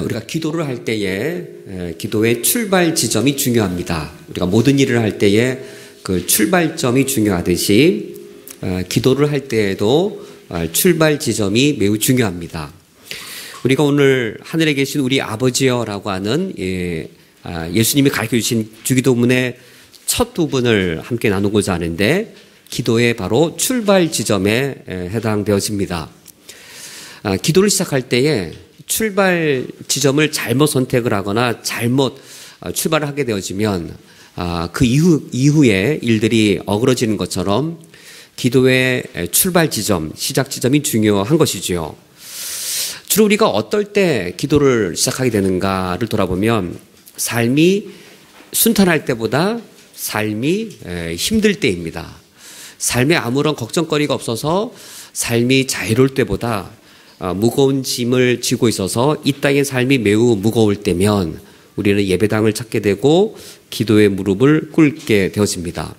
우리가 기도를 할 때에 기도의 출발 지점이 중요합니다. 우리가 모든 일을 할 때에 그 출발점이 중요하듯이 기도를 할 때에도 출발 지점이 매우 중요합니다. 우리가 오늘 하늘에 계신 우리 아버지여라고 하는 예수님이 가르쳐 주신 주기도문의 첫 부분을 함께 나누고자 하는데 기도의 바로 출발 지점에 해당되어집니다. 기도를 시작할 때에 출발 지점을 잘못 선택을 하거나 잘못 출발을 하게 되어지면 그 이후에 일들이 어그러지는 것처럼 기도의 출발 지점, 시작 지점이 중요한 것이지요. 주로 우리가 어떨 때 기도를 시작하게 되는가를 돌아보면 삶이 순탄할 때보다 삶이 힘들 때입니다. 삶에 아무런 걱정거리가 없어서 삶이 자유로울 때보다 무거운 짐을 지고 있어서 이 땅의 삶이 매우 무거울 때면 우리는 예배당을 찾게 되고 기도의 무릎을 꿇게 되어집니다.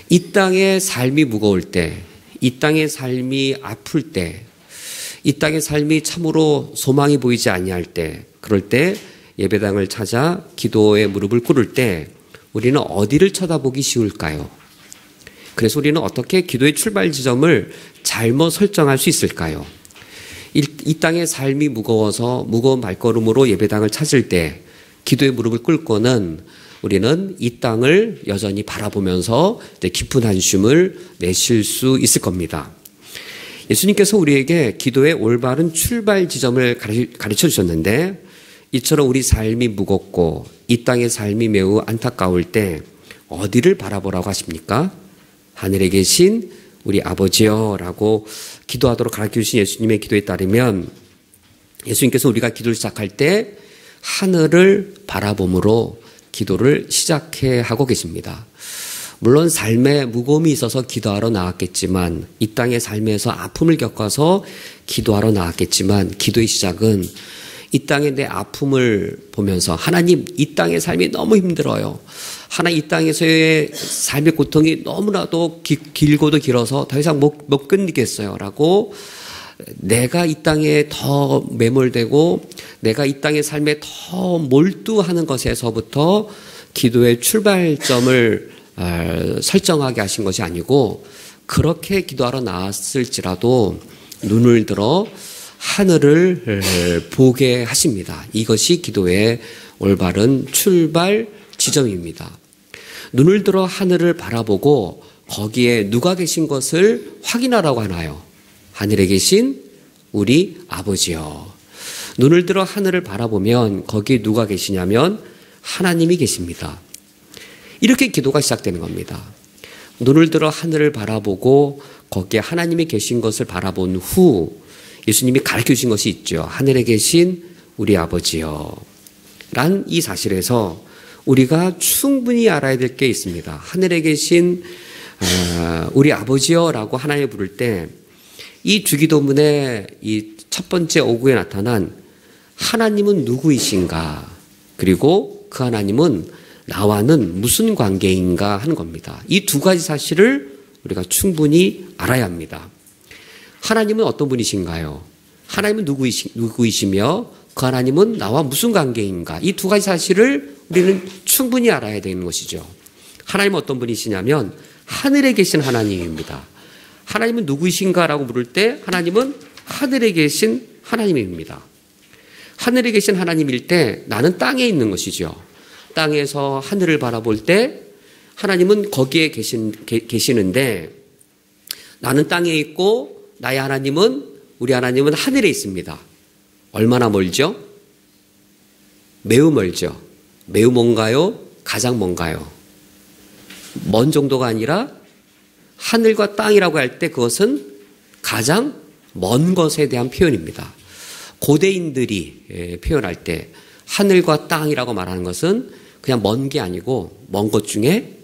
이 땅의 삶이 무거울 때, 이 땅의 삶이 아플 때, 이 땅의 삶이 참으로 소망이 보이지 아니할 때, 그럴 때 예배당을 찾아 기도의 무릎을 꿇을 때 우리는 어디를 쳐다보기 쉬울까요? 그래서 우리는 어떻게 기도의 출발 지점을 잘못 설정할 수 있을까요? 이 땅의 삶이 무거워서 무거운 발걸음으로 예배당을 찾을 때 기도의 무릎을 꿇고는 우리는 이 땅을 여전히 바라보면서 깊은 한숨을 내쉴 수 있을 겁니다. 예수님께서 우리에게 기도의 올바른 출발 지점을 가르쳐 주셨는데 이처럼 우리 삶이 무겁고 이 땅의 삶이 매우 안타까울 때 어디를 바라보라고 하십니까? 하늘에 계신 우리 아버지여 라고 기도하도록 가르쳐 주신 예수님의 기도에 따르면 예수님께서 우리가 기도를 시작할 때 하늘을 바라봄으로 기도를 시작해 하고 계십니다. 물론 삶에 무거움이 있어서 기도하러 나왔겠지만 이 땅의 삶에서 아픔을 겪어서 기도하러 나왔겠지만 기도의 시작은 이 땅의 내 아픔을 보면서 하나님 이 땅의 삶이 너무 힘들어요. 하나님 이 땅에서의 삶의 고통이 너무나도 길고도 길어서 더 이상 못 견디겠어요 라고 내가 이 땅에 더 매몰되고 내가 이 땅의 삶에 더 몰두하는 것에서부터 기도의 출발점을 설정하게 하신 것이 아니고 그렇게 기도하러 나왔을지라도 눈을 들어 하늘을 보게 하십니다. 이것이 기도의 올바른 출발 지점입니다. 눈을 들어 하늘을 바라보고 거기에 누가 계신 것을 확인하라고 하나요? 하늘에 계신 우리 아버지요. 눈을 들어 하늘을 바라보면 거기에 누가 계시냐면 하나님이 계십니다. 이렇게 기도가 시작되는 겁니다. 눈을 들어 하늘을 바라보고 거기에 하나님이 계신 것을 바라본 후 예수님이 가르쳐 주신 것이 있죠. 하늘에 계신 우리 아버지요. 란 이 사실에서 우리가 충분히 알아야 될 게 있습니다. 하늘에 계신 우리 아버지여라고 하나님을 부를 때 이 주기도문의 이 첫 번째 어구에 나타난 하나님은 누구이신가 그리고 그 하나님은 나와는 무슨 관계인가 하는 겁니다. 이 두 가지 사실을 우리가 충분히 알아야 합니다. 하나님은 어떤 분이신가요? 하나님은 누구이시며 그 하나님은 나와 무슨 관계인가? 이 두 가지 사실을 우리는 충분히 알아야 되는 것이죠. 하나님은 어떤 분이시냐면 하늘에 계신 하나님입니다. 하나님은 누구이신가라고 물을 때 하나님은 하늘에 계신 하나님입니다. 하늘에 계신 하나님일 때 나는 땅에 있는 것이죠. 땅에서 하늘을 바라볼 때 하나님은 거기에 계시는데 나는 땅에 있고 나의 하나님은 우리 하나님은 하늘에 있습니다. 얼마나 멀죠? 매우 멀죠. 매우 먼가요? 가장 먼가요? 먼 정도가 아니라 하늘과 땅이라고 할 때 그것은 가장 먼 것에 대한 표현입니다. 고대인들이 표현할 때 하늘과 땅이라고 말하는 것은 그냥 먼 게 아니고 먼 것 중에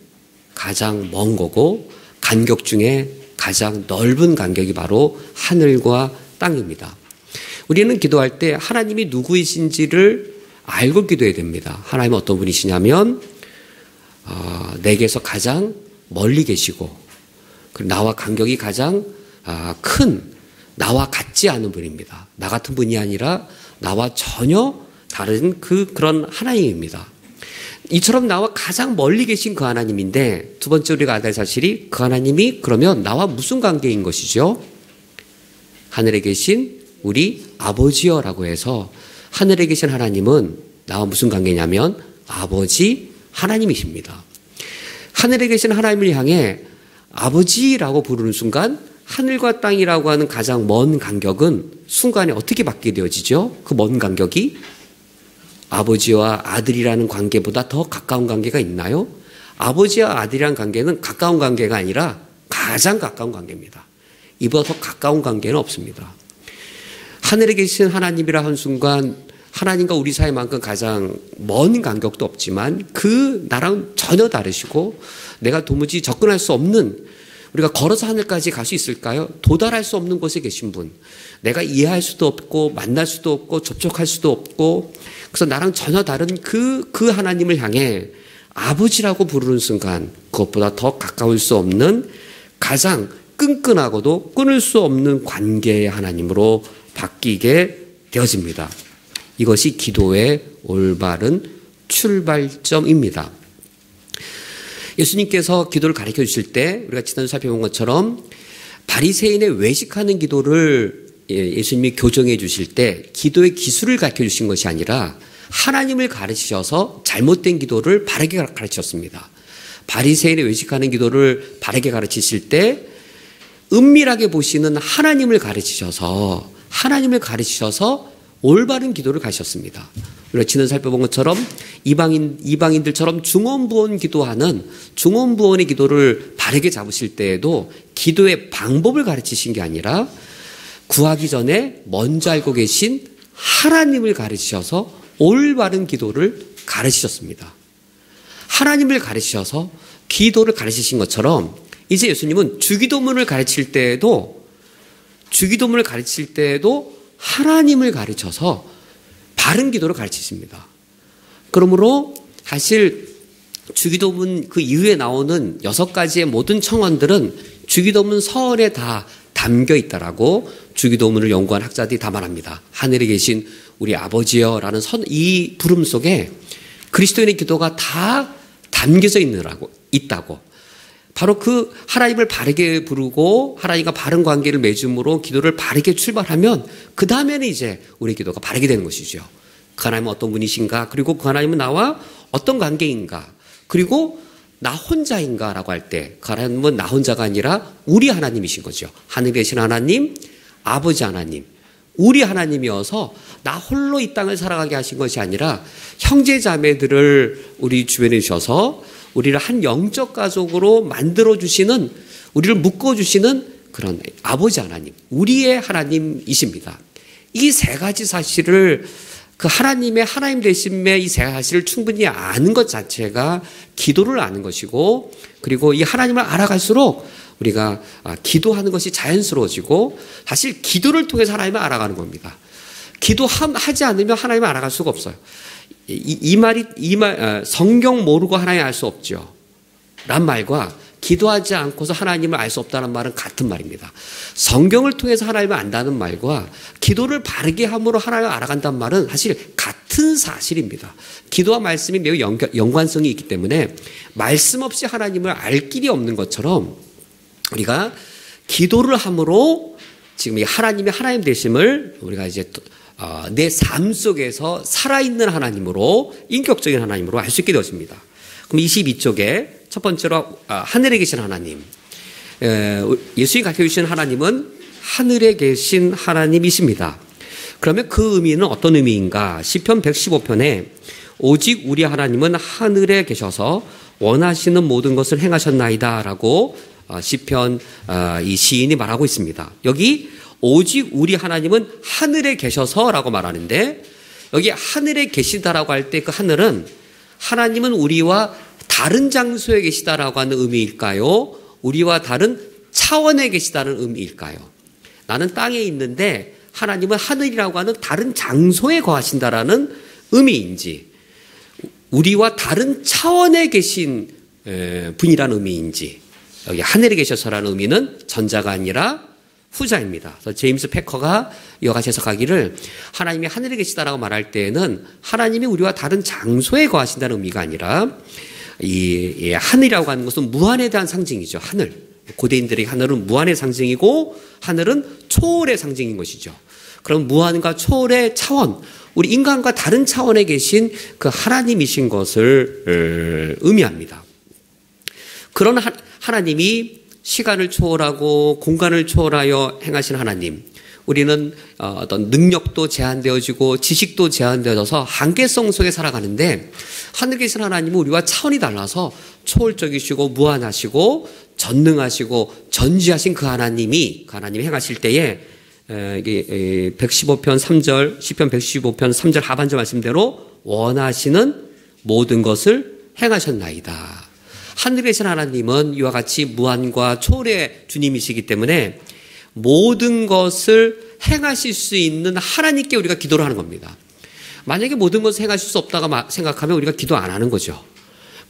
가장 먼 거고 간격 중에 가장 넓은 간격이 바로 하늘과 땅입니다. 우리는 기도할 때 하나님이 누구이신지를 알고 기도해야 됩니다. 하나님은 어떤 분이시냐면 내게서 가장 멀리 계시고 나와 간격이 가장 큰 나와 같지 않은 분입니다. 나 같은 분이 아니라 나와 전혀 다른 그런 하나님입니다. 이처럼 나와 가장 멀리 계신 그 하나님인데, 두 번째 우리가 알아야 할 사실이, 그 하나님이 그러면 나와 무슨 관계인 것이죠? 하늘에 계신 우리 아버지여라고 해서, 하늘에 계신 하나님은 나와 무슨 관계냐면 아버지 하나님이십니다. 하늘에 계신 하나님을 향해 아버지라고 부르는 순간, 하늘과 땅이라고 하는 가장 먼 간격은 순간에 어떻게 바뀌게 되어지죠? 그 먼 간격이 아버지와 아들이라는 관계보다 더 가까운 관계가 있나요? 아버지와 아들이라는 관계는 가까운 관계가 아니라 가장 가까운 관계입니다. 이보다 더 가까운 관계는 없습니다. 하늘에 계신 하나님이라 한 순간 하나님과 우리 사이만큼 가장 먼 간격도 없지만 그 나랑 전혀 다르시고, 내가 도무지 접근할 수 없는, 우리가 걸어서 하늘까지 갈 수 있을까요? 도달할 수 없는 곳에 계신 분, 내가 이해할 수도 없고 만날 수도 없고 접촉할 수도 없고, 그래서 나랑 전혀 다른 그 하나님을 향해 아버지라고 부르는 순간 그것보다 더 가까울 수 없는, 가장 끈끈하고도 끊을 수 없는 관계의 하나님으로 바뀌게 되어집니다. 이것이 기도의 올바른 출발점입니다. 예수님께서 기도를 가르쳐 주실 때 우리가 지난주 살펴본 것처럼 바리새인의 외식하는 기도를 예수님이 교정해 주실 때 기도의 기술을 가르쳐 주신 것이 아니라 하나님을 가르치셔서 잘못된 기도를 바르게 가르치셨습니다. 바리새인의 외식하는 기도를 바르게 가르치실 때 은밀하게 보시는 하나님을 가르치셔서 올바른 기도를 가르치셨습니다. 우리가 지난 살펴본 것처럼 이방인들처럼 중언부언 기도하는 중언부언의 기도를 바르게 잡으실 때에도 기도의 방법을 가르치신 게 아니라 구하기 전에 먼저 알고 계신 하나님을 가르치셔서 올바른 기도를 가르치셨습니다. 하나님을 가르치셔서 기도를 가르치신 것처럼 이제 예수님은 주기도문을 가르칠 때에도 하나님을 가르쳐서 바른 기도를 가르치십니다. 그러므로 사실 주기도문 그 이후에 나오는 6가지의 모든 청원들은 주기도문 서원에 다 담겨 있다라고 주기도문을 연구한 학자들이 다 말합니다. 하늘에 계신 우리 아버지여라는 이 부름 속에 그리스도인의 기도가 다 담겨져 있다고. 바로 그 하나님을 바르게 부르고 하나님과 바른 관계를 맺음으로 기도를 바르게 출발하면 그 다음에는 이제 우리 기도가 바르게 되는 것이죠. 그 하나님은 어떤 분이신가, 그리고 그 하나님은 나와 어떤 관계인가, 그리고 나 혼자인가라고 할 때 그 하나님은 나 혼자가 아니라 우리 하나님이신 거죠. 하늘에 계신 하나님, 아버지 하나님, 우리 하나님이어서 나 홀로 이 땅을 살아가게 하신 것이 아니라 형제 자매들을 우리 주변에 주셔서 우리를 한 영적 가족으로 만들어주시는, 우리를 묶어주시는 그런 아버지 하나님, 우리의 하나님이십니다. 이 세 가지 사실을, 그 하나님의 하나님 되심의 이 세 사실을 충분히 아는 것 자체가 기도를 아는 것이고, 그리고 이 하나님을 알아갈수록 우리가 기도하는 것이 자연스러워지고, 사실 기도를 통해서 하나님을 알아가는 겁니다. 기도하지 않으면 하나님을 알아갈 수가 없어요. 성경 모르고 하나님 알 수 없죠. 란 말과 기도하지 않고서 하나님을 알 수 없다는 말은 같은 말입니다. 성경을 통해서 하나님을 안다는 말과 기도를 바르게 함으로 하나님을 알아간다는 말은 사실 같은 사실입니다. 기도와 말씀이 매우 연관성이 있기 때문에 말씀 없이 하나님을 알 길이 없는 것처럼 우리가 기도를 함으로 지금 이 하나님의 하나님 되심을 우리가 이제 내 삶 속에서 살아있는 하나님으로, 인격적인 하나님으로 알 수 있게 되어집니다. 그럼 22쪽에 첫 번째로 하늘에 계신 하나님, 예수님이 가르쳐주신 하나님은 하늘에 계신 하나님이십니다. 그러면 그 의미는 어떤 의미인가? 시편 115편에 오직 우리 하나님은 하늘에 계셔서 원하시는 모든 것을 행하셨나이다 라고 시편 이 시인이 말하고 있습니다. 여기 오직 우리 하나님은 하늘에 계셔서라고 말하는데, 여기 하늘에 계시다라고 할 때 그 하늘은 하나님은 우리와 다른 장소에 계시다라고 하는 의미일까요? 우리와 다른 차원에 계시다는 의미일까요? 나는 땅에 있는데 하나님은 하늘이라고 하는 다른 장소에 거하신다라는 의미인지, 우리와 다른 차원에 계신 분이라는 의미인지, 여기 하늘에 계셔서라는 의미는 전자가 아니라 후자입니다. 그래서 제임스 패커가 이와 같이 해석하기를 하나님이 하늘에 계시다라고 말할 때에는 하나님이 우리와 다른 장소에 거하신다는 의미가 아니라 이 하늘이라고 하는 것은 무한에 대한 상징이죠. 하늘. 고대인들에게 하늘은 무한의 상징이고 하늘은 초월의 상징인 것이죠. 그럼 무한과 초월의 차원, 우리 인간과 다른 차원에 계신 그 하나님이신 것을 의미합니다. 그런 하나님이 시간을 초월하고 공간을 초월하여 행하신 하나님, 우리는 어떤 능력도 제한되어지고 지식도 제한되어져서 한계성 속에 살아가는데 하늘에 계신 하나님은 우리와 차원이 달라서 초월적이시고 무한하시고 전능하시고 전지하신 그 하나님이 행하실 때에 이게 115편 3절, 시편 115편 3절 하반절 말씀대로 원하시는 모든 것을 행하셨나이다. 하늘에 계신 하나님은 이와 같이 무한과 초월의 주님이시기 때문에 모든 것을 행하실 수 있는 하나님께 우리가 기도를 하는 겁니다. 만약에 모든 것을 행하실 수 없다고 생각하면 우리가 기도 안 하는 거죠.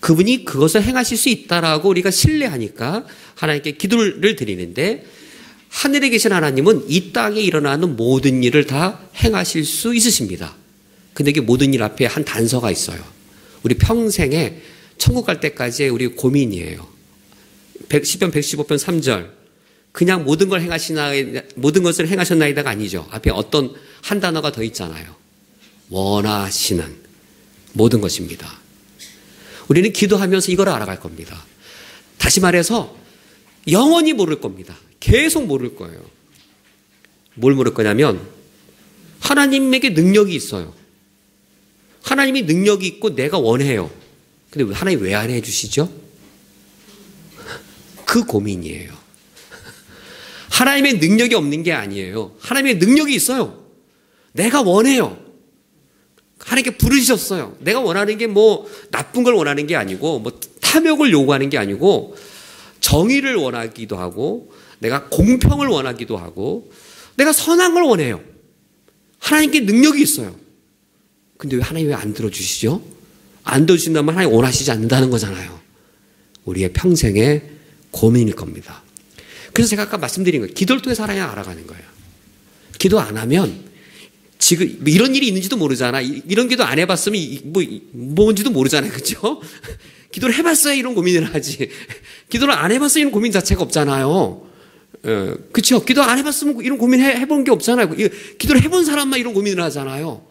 그분이 그것을 행하실 수 있다라고 우리가 신뢰하니까 하나님께 기도를 드리는데 하늘에 계신 하나님은 이 땅에 일어나는 모든 일을 다 행하실 수 있으십니다. 근데 이게 모든 일 앞에 한 단서가 있어요. 우리 평생에 천국 갈 때까지의 우리 고민이에요. 시편 115편 3절. 그냥 모든 것을 행하셨나이다가 아니죠. 앞에 어떤 한 단어가 더 있잖아요. 원하시는 모든 것입니다. 우리는 기도하면서 이걸 알아갈 겁니다. 다시 말해서 영원히 모를 겁니다. 계속 모를 거예요. 뭘 모를 거냐면 하나님에게 능력이 있어요. 하나님이 능력이 있고 내가 원해요. 근데 하나님 왜 안 해주시죠? 그 고민이에요. 하나님의 능력이 없는 게 아니에요. 하나님의 능력이 있어요. 내가 원해요. 하나님께 부르셨어요. 내가 원하는 게 뭐 나쁜 걸 원하는 게 아니고 뭐 탐욕을 요구하는 게 아니고 정의를 원하기도 하고 내가 공평을 원하기도 하고 내가 선한 걸 원해요. 하나님께 능력이 있어요. 근데 왜 하나님 왜 안 들어주시죠? 안 들어주신다면 하나님 원하시지 않는다는 거잖아요. 우리의 평생의 고민일 겁니다. 그래서 제가 아까 말씀드린 거예요. 기도를 통해서 하나님 알아가는 거예요. 기도 안 하면 지금 이런 일이 있는지도 모르잖아. 이런 기도 안 해봤으면 뭔지도 모르잖아요. 그렇죠? 기도를 해봤어야 이런 고민을 하지. 기도를 안 해봤어야 이런 고민 자체가 없잖아요. 그렇죠? 기도 안 해봤으면 이런 고민 해본 게 없잖아요. 기도를 해본 사람만 이런 고민을 하잖아요.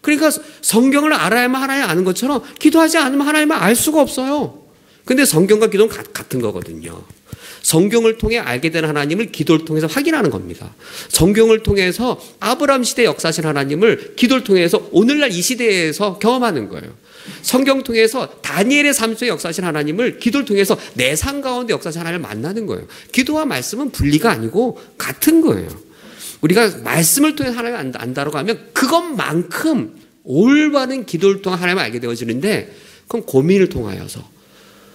그러니까 성경을 알아야만 하나님 아는 것처럼 기도하지 않으면 하나님을 알 수가 없어요. 근데 성경과 기도는 같은 거거든요. 성경을 통해 알게 된 하나님을 기도를 통해서 확인하는 겁니다. 성경을 통해서 아브라함 시대에 역사하신 하나님을 기도를 통해서 오늘날 이 시대에서 경험하는 거예요. 성경 통해서 다니엘의 삶 속에 역사하신 하나님을 기도를 통해서 내 삶 가운데 역사하신 하나님을 만나는 거예요. 기도와 말씀은 분리가 아니고 같은 거예요. 우리가 말씀을 통해 하나님을 안다고 하면 그것만큼 올바른 기도를 통해 하나님을 알게 되어지는데 그건 고민을 통하여서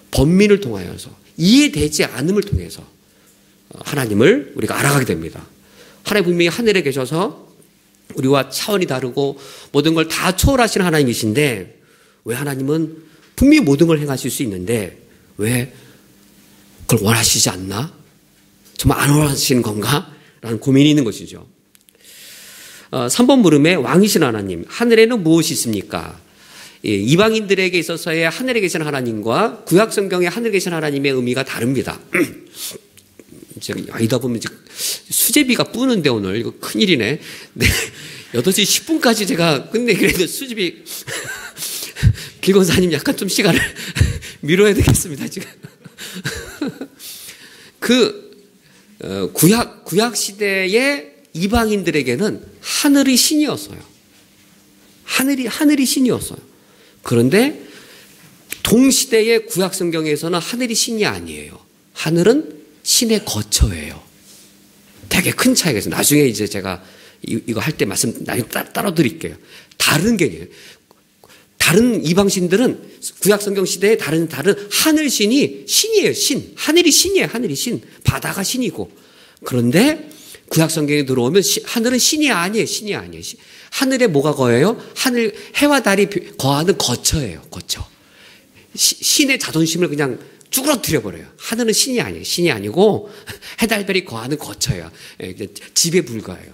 번민을 통하여서 이해되지 않음을 통해서 하나님을 우리가 알아가게 됩니다. 하나님 분명히 하늘에 계셔서 우리와 차원이 다르고 모든 걸 다 초월하시는 하나님이신데 왜 하나님은 분명히 모든 걸 행하실 수 있는데 왜 그걸 원하시지 않나? 정말 안 원하시는 건가? 라는 고민이 있는 것이죠. 3번 물음에 왕이신 하나님, 하늘에는 무엇이 있습니까? 이방인들에게 있어서의 하늘에 계신 하나님과 구약 성경의 하늘에 계신 하나님의 의미가 다릅니다. 이다 보면 수제비가 뿌는데 오늘 이거 큰일이네. 네, 8시 10분까지 제가 끝내기로 했는데 수제비 길건사님 약간 좀 시간을 미뤄야 되겠습니다. 지금 구약 시대의 이방인들에게는 하늘이 신이었어요. 하늘이 신이었어요. 그런데 동시대의 구약 성경에서는 하늘이 신이 아니에요. 하늘은 신의 거처예요. 되게 큰 차이가 있어요. 나중에 이제 제가 이거 할 때 말씀 나중에 따로 드릴게요. 다른 개념이에요. 다른 이방신들은 구약 성경 시대에 다른 하늘신이 신이에요. 신. 하늘이 신이에요. 하늘이 신. 바다가 신이고. 그런데 구약 성경에 들어오면 하늘은 신이 아니에요. 신이 아니에요. 하늘에 뭐가 거해요? 해와 달이 거하는 거처예요. 거처. 신의 자존심을 그냥 쭈그러뜨려 버려요. 하늘은 신이 아니에요. 신이 아니고 해달별이 거하는 거처예요. 지배 불가해요.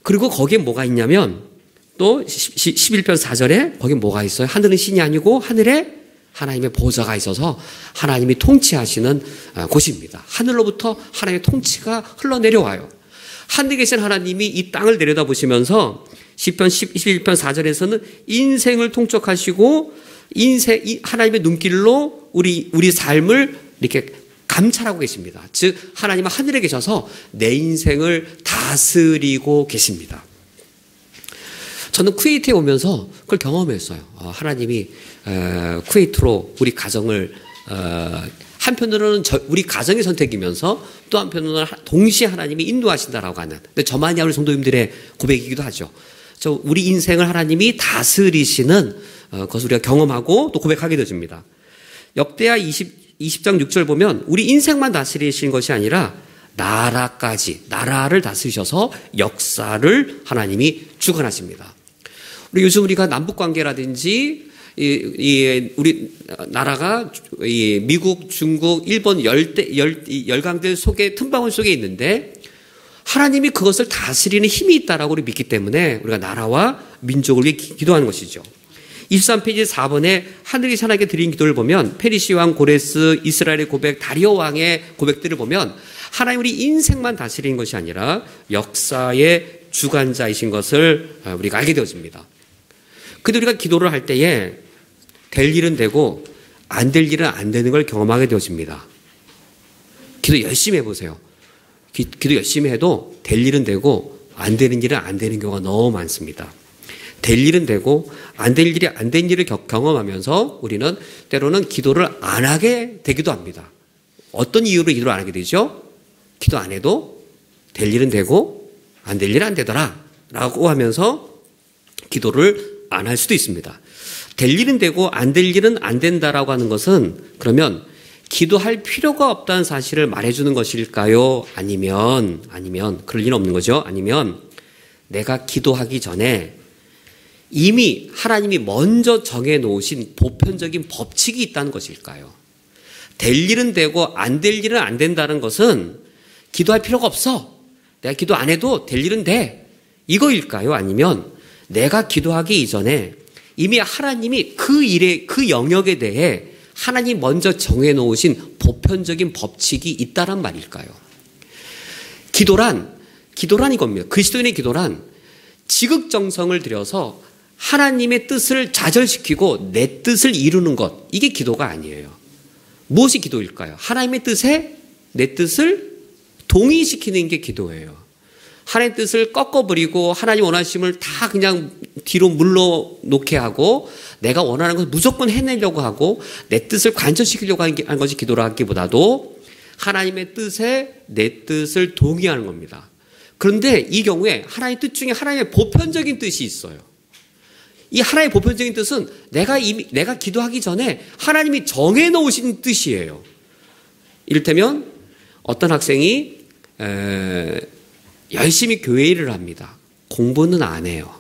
그리고 거기에 뭐가 있냐면 또 11편 4절에 거기에 뭐가 있어요? 하늘은 신이 아니고 하늘에 하나님의 보좌가 있어서 하나님이 통치하시는 곳입니다. 하늘로부터 하나님의 통치가 흘러내려와요. 하늘에 계신 하나님이 이 땅을 내려다보시면서 시편 11편 4절에서는 인생을 통촉하시고 하나님의 눈길로 우리 삶을 이렇게 감찰하고 계십니다. 즉 하나님은 하늘에 계셔서 내 인생을 다스리고 계십니다. 저는 쿠웨이트에 오면서 그걸 경험했어요. 하나님이 쿠웨이트로 우리 가정을 한편으로는 우리 가정의 선택이면서 또 한편으로는 동시에 하나님이 인도하신다라고 하는, 근데 저만이 우리 성도님들의 고백이기도 하죠. 우리 인생을 하나님이 다스리시는 것을 우리가 경험하고 또 고백하게 되어집니다. 역대하 20장 6절 보면 우리 인생만 다스리시는 것이 아니라 나라를 다스리셔서 역사를 하나님이 주관하십니다. 요즘 우리가 남북관계라든지 우리 나라가 미국, 중국, 일본 열강들 속에 틈바구니 속에 있는데 하나님이 그것을 다스리는 힘이 있다라고 우리 믿기 때문에 우리가 나라와 민족을 위해 기도하는 것이죠. 23페이지 4번에 하늘이 하나님께 드린 기도를 보면 페르시 왕 고레스, 이스라엘의 고백, 다리오 왕의 고백들을 보면 하나님 우리 인생만 다스리는 것이 아니라 역사의 주관자이신 것을 우리가 알게 되어집니다. 근데 우리가 기도를 할 때에 될 일은 되고 안 될 일은 안 되는 걸 경험하게 되어집니다. 기도 열심히 해보세요. 기도 열심히 해도 될 일은 되고 안 되는 일은 안 되는 경우가 너무 많습니다. 될 일은 되고 안 될 일이 안 된 일을 경험하면서 우리는 때로는 기도를 안 하게 되기도 합니다. 어떤 이유로 기도를 안 하게 되죠? 기도 안 해도 될 일은 되고 안 될 일은 안 되더라 라고 하면서 기도를 안 할 수도 있습니다. 될 일은 되고 안 될 일은 안 된다라고 하는 것은 그러면 기도할 필요가 없다는 사실을 말해주는 것일까요? 아니면 그럴 리는 없는 거죠. 아니면 내가 기도하기 전에 이미 하나님이 먼저 정해놓으신 보편적인 법칙이 있다는 것일까요? 될 일은 되고 안 될 일은 안 된다는 것은 기도할 필요가 없어. 내가 기도 안 해도 될 일은 돼. 이거일까요? 아니면 내가 기도하기 이전에 이미 하나님이 그 영역에 대해 하나님 먼저 정해놓으신 보편적인 법칙이 있다란 말일까요? 기도란 이겁니다. 그리스도인의 기도란 지극정성을 들여서 하나님의 뜻을 좌절시키고 내 뜻을 이루는 것, 이게 기도가 아니에요. 무엇이 기도일까요? 하나님의 뜻에 내 뜻을 동의시키는 게 기도예요. 하나님의 뜻을 꺾어버리고 하나님 원하심을 다 그냥 뒤로 물러놓게 하고 내가 원하는 것을 무조건 해내려고 하고 내 뜻을 관철시키려고 하는 것이 기도라기보다도 하나님의 뜻에 내 뜻을 동의하는 겁니다. 그런데 이 경우에 하나님의 뜻 중에 하나님의 보편적인 뜻이 있어요. 이 하나의 보편적인 뜻은 내가 기도하기 전에 하나님이 정해놓으신 뜻이에요. 이를테면 어떤 학생이 열심히 교회 일을 합니다. 공부는 안 해요.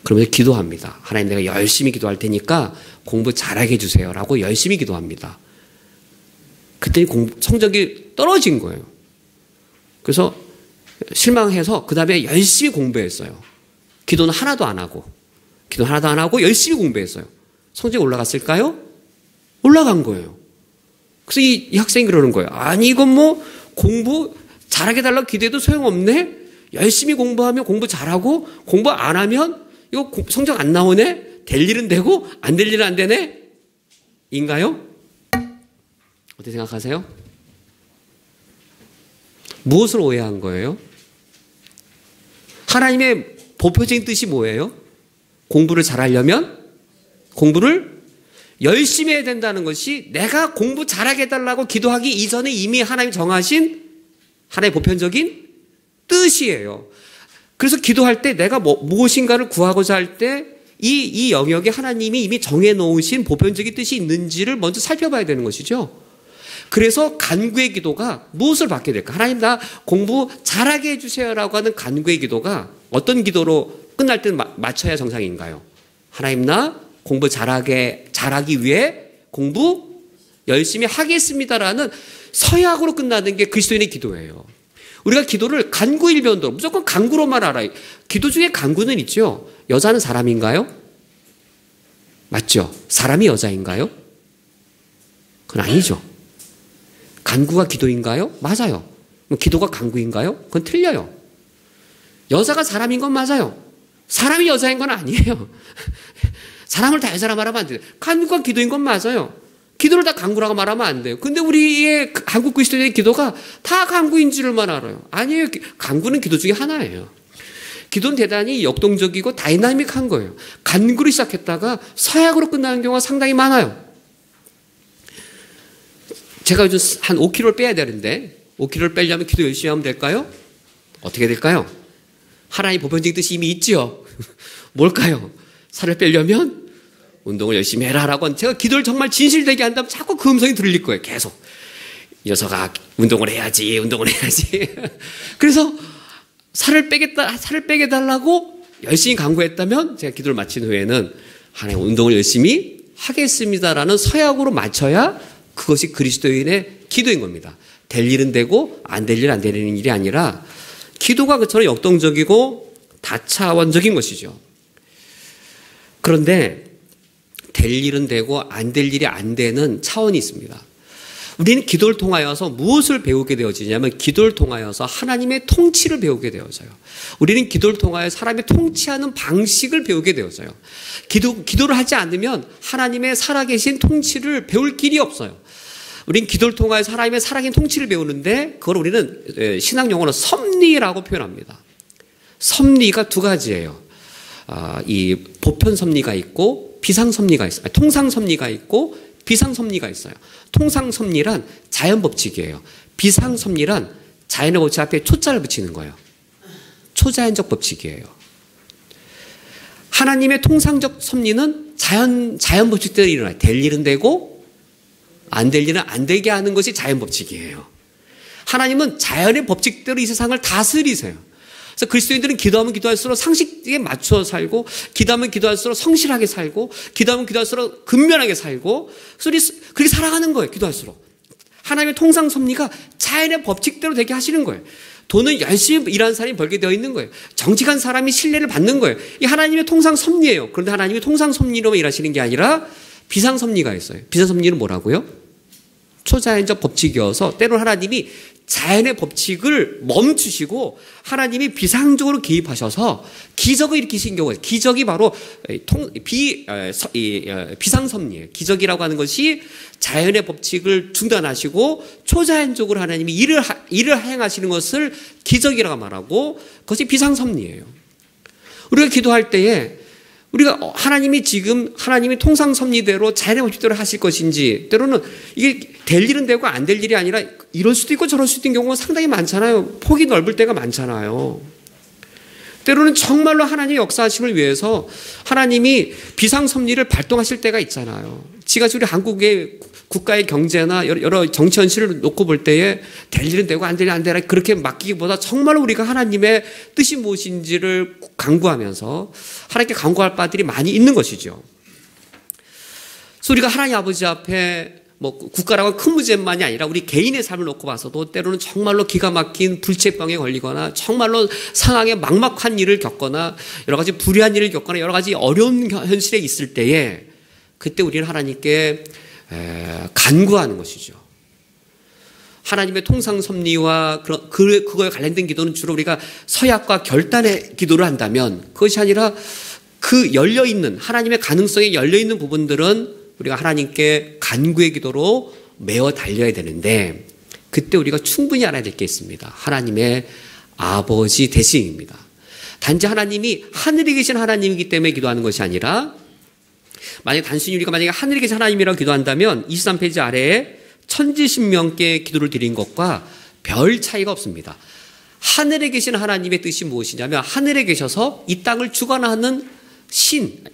그러면서 기도합니다. 하나님, 내가 열심히 기도할 테니까 공부 잘하게 해주세요 라고 열심히 기도합니다. 그랬더니 성적이 떨어진 거예요. 그래서 실망해서 그 다음에 열심히 공부했어요. 기도는 하나도 안 하고 열심히 공부했어요. 성적이 올라갔을까요? 올라간 거예요. 그래서 이 학생이 그러는 거예요. 아니 이건 뭐 공부 잘하게 달라고 기도해도 소용없네? 열심히 공부하면 공부 잘하고 공부 안 하면 이거 성적 안 나오네? 될 일은 되고 안 될 일은 안 되네? 인가요? 어떻게 생각하세요? 무엇을 오해한 거예요? 하나님의 보편적인 뜻이 뭐예요? 공부를 잘하려면 공부를 열심히 해야 된다는 것이 내가 공부 잘하게 해달라고 기도하기 이전에 이미 하나님 정하신 하나의 보편적인 뜻이에요. 그래서 기도할 때 내가 무엇인가를 구하고자 할 때 이 영역에 하나님이 이미 정해놓으신 보편적인 뜻이 있는지를 먼저 살펴봐야 되는 것이죠. 그래서 간구의 기도가 무엇을 받게 될까? 하나님, 나 공부 잘하게 해주세요라고 하는 간구의 기도가 어떤 기도로 끝날 때는 맞춰야 정상인가요? 하나님, 나 공부 잘하기 위해 공부 열심히 하겠습니다라는 서약으로 끝나는 게 그리스도인의 기도예요. 우리가 기도를 간구일변도 무조건 간구로만 알아요. 기도 중에 간구는 있죠. 여자는 사람인가요? 맞죠? 사람이 여자인가요? 그건 아니죠. 간구가 기도인가요? 맞아요. 기도가 간구인가요? 그건 틀려요. 여자가 사람인 건 맞아요. 사람이 여자인 건 아니에요. 사람을 다 여자라 말하면 안 돼요. 간구가 기도인 건 맞아요. 기도를 다 간구라고 말하면 안 돼요. 근데 우리의 한국 그리스도인의 기도가 다 간구인 줄만 알아요. 아니에요. 간구는 기도 중에 하나예요. 기도는 대단히 역동적이고 다이나믹한 거예요. 간구로 시작했다가 서약으로 끝나는 경우가 상당히 많아요. 제가 요즘 한 5kg를 빼야 되는데 5kg를 빼려면 기도 열심히 하면 될까요? 어떻게 될까요? 하나님 보편적인 뜻이 이미 있죠. 뭘까요? 살을 빼려면 운동을 열심히 해라라고. 제가 기도를 정말 진실되게 한다면 자꾸 그 음성이 들릴 거예요. 계속. 이 녀석아, 운동을 해야지. 그래서 살을 빼게 달라고 열심히 간구했다면 제가 기도를 마친 후에는 하나님 운동을 열심히 하겠습니다라는 서약으로 맞춰야 그것이 그리스도인의 기도인 겁니다. 될 일은 되고 안 될 일은 안 되는 일이 아니라 기도가 그처럼 역동적이고 다차원적인 것이죠. 그런데 될 일은 되고 안 될 일이 안 되는 차원이 있습니다. 우리는 기도를 통하여서 무엇을 배우게 되어지냐면 기도를 통하여서 하나님의 통치를 배우게 되어져요. 우리는 기도를 통하여 사람의 통치하는 방식을 배우게 되어져요. 기도를 하지 않으면 하나님의 살아계신 통치를 배울 길이 없어요. 우리는 기도를 통하여 하나님의 살아계신 통치를 배우는데 그걸 우리는 신학 용어로 섭리라고 표현합니다. 섭리가 두 가지예요. 이 보편 섭리가 있고 비상 섭리가 있어요. 통상 섭리가 있고 비상 섭리가 있어요. 통상 섭리란 자연 법칙이에요. 비상 섭리란 자연의 법칙 앞에 초자를 붙이는 거예요. 초자연적 법칙이에요. 하나님의 통상적 섭리는 자연 법칙대로 일어나요. 될 일은 되고 안 될 일은 안 되게 하는 것이 자연 법칙이에요. 하나님은 자연의 법칙대로 이 세상을 다스리세요. 그래서 그리스도인들은 기도하면 기도할수록 상식에 맞춰 살고, 기도하면 기도할수록 성실하게 살고, 기도하면 기도할수록 근면하게 살고, 그렇게 살아가는 거예요. 기도할수록. 하나님의 통상 섭리가 자연의 법칙대로 되게 하시는 거예요. 돈은 열심히 일하는 사람이 벌게 되어 있는 거예요. 정직한 사람이 신뢰를 받는 거예요. 이 하나님의 통상 섭리예요. 그런데 하나님의 통상 섭리로만 일하시는 게 아니라 비상 섭리가 있어요. 비상 섭리는 뭐라고요? 초자연적 법칙이어서 때로는 하나님이 자연의 법칙을 멈추시고 하나님이 비상적으로 개입하셔서 기적을 일으키신 경우에, 기적이 바로 비상섭리예요. 기적이라고 하는 것이 자연의 법칙을 중단하시고 초자연적으로 하나님이 일을 행하시는 것을 기적이라고 말하고 그것이 비상섭리예요. 우리가 기도할 때에 우리가 하나님이 통상 섭리대로 자연의 법칙대로 하실 것인지, 때로는 이게 될 일은 되고 안 될 일이 아니라 이럴 수도 있고 저럴 수도 있는 경우가 상당히 많잖아요. 폭이 넓을 때가 많잖아요. 때로는 정말로 하나님의 역사하심을 위해서 하나님이 비상섭리를 발동하실 때가 있잖아요. 지금까지 우리 한국의 국가의 경제나 여러 정치 현실을 놓고 볼 때에 될 일은 되고 안 될 일은 안 되라 그렇게 맡기기보다 정말로 우리가 하나님의 뜻이 무엇인지를 간구하면서 하나님께 간구할 바들이 많이 있는 것이죠. 그래서 우리가 하나님 아버지 앞에 국가라고 큰 문제만이 아니라 우리 개인의 삶을 놓고 봐서도 때로는 정말로 기가 막힌 불치병에 걸리거나 정말로 상황에 막막한 일을 겪거나 여러 가지 불의한 일을 겪거나 여러 가지 어려운 현실에 있을 때에 그때 우리는 하나님께 간구하는 것이죠. 하나님의 통상 섭리와 그거에 관련된 기도는 주로 우리가 서약과 결단의 기도를 한다면, 그것이 아니라 그 열려있는 하나님의 가능성에 열려있는 부분들은 우리가 하나님께 간구의 기도로 메어 달려야 되는데, 그때 우리가 충분히 알아야 될 게 있습니다. 하나님의 아버지 대신입니다. 단지 하나님이 하늘에 계신 하나님이기 때문에 기도하는 것이 아니라, 단순히 우리가 하늘에 계신 하나님이라고 기도한다면 23페이지 아래에 천지신명께 기도를 드린 것과 별 차이가 없습니다. 하늘에 계신 하나님의 뜻이 무엇이냐면, 하늘에 계셔서 이 땅을 주관하는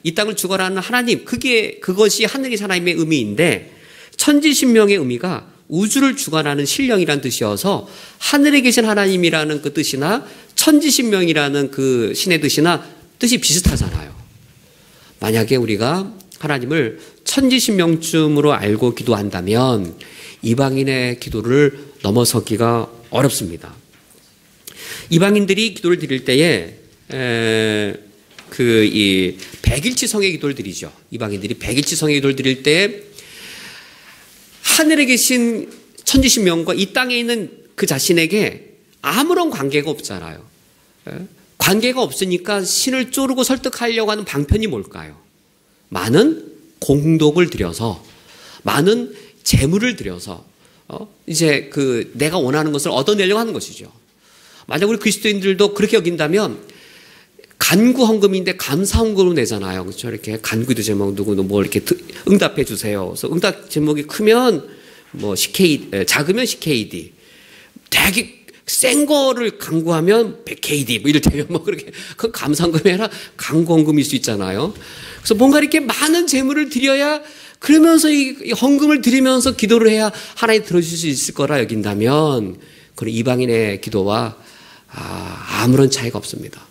이 땅을 주관하는 하나님, 그것이 하늘에 계신 하나님의 의미인데, 천지신명의 의미가 우주를 주관하는 신령이라는 뜻이어서 하늘에 계신 하나님이라는 그 뜻이나 천지신명이라는 그 신의 뜻이나 뜻이 비슷하잖아요. 만약에 우리가 하나님을 천지신명쯤으로 알고 기도한다면 이방인의 기도를 넘어서기가 어렵습니다. 이방인들이 기도를 드릴 때에 이 백일치성의 기도를 드리죠. 이방인들이 백일치성의 기도를 드릴 때 하늘에 계신 천지신명과 이 땅에 있는 그 자신에게 아무런 관계가 없잖아요. 관계가 없으니까 신을 쪼르고 설득하려고 하는 방편이 뭘까요? 많은 공덕을 들여서, 많은 재물을 들여서 이제 내가 원하는 것을 얻어내려고 하는 것이죠. 만약 우리 그리스도인들도 그렇게 여긴다면 간구 헌금인데 감사 헌금으로 내잖아요. 그렇죠? 이렇게 간구도 제목 누구 뭐 이렇게 응답해 주세요. 그래서 응답 제목이 크면 뭐 CK, 작으면 CKD, 되게 센 거를 간구하면 100KD 뭐 이럴 때면 뭐 그렇게 그 감사 헌금이 아니라 간구 헌금일 수 있잖아요. 그래서 뭔가 이렇게 많은 재물을 드려야, 그러면서 이 헌금을 드리면서 기도를 해야 하나님 들어주실 수 있을 거라 여긴다면 그런 이방인의 기도와 아무런 차이가 없습니다.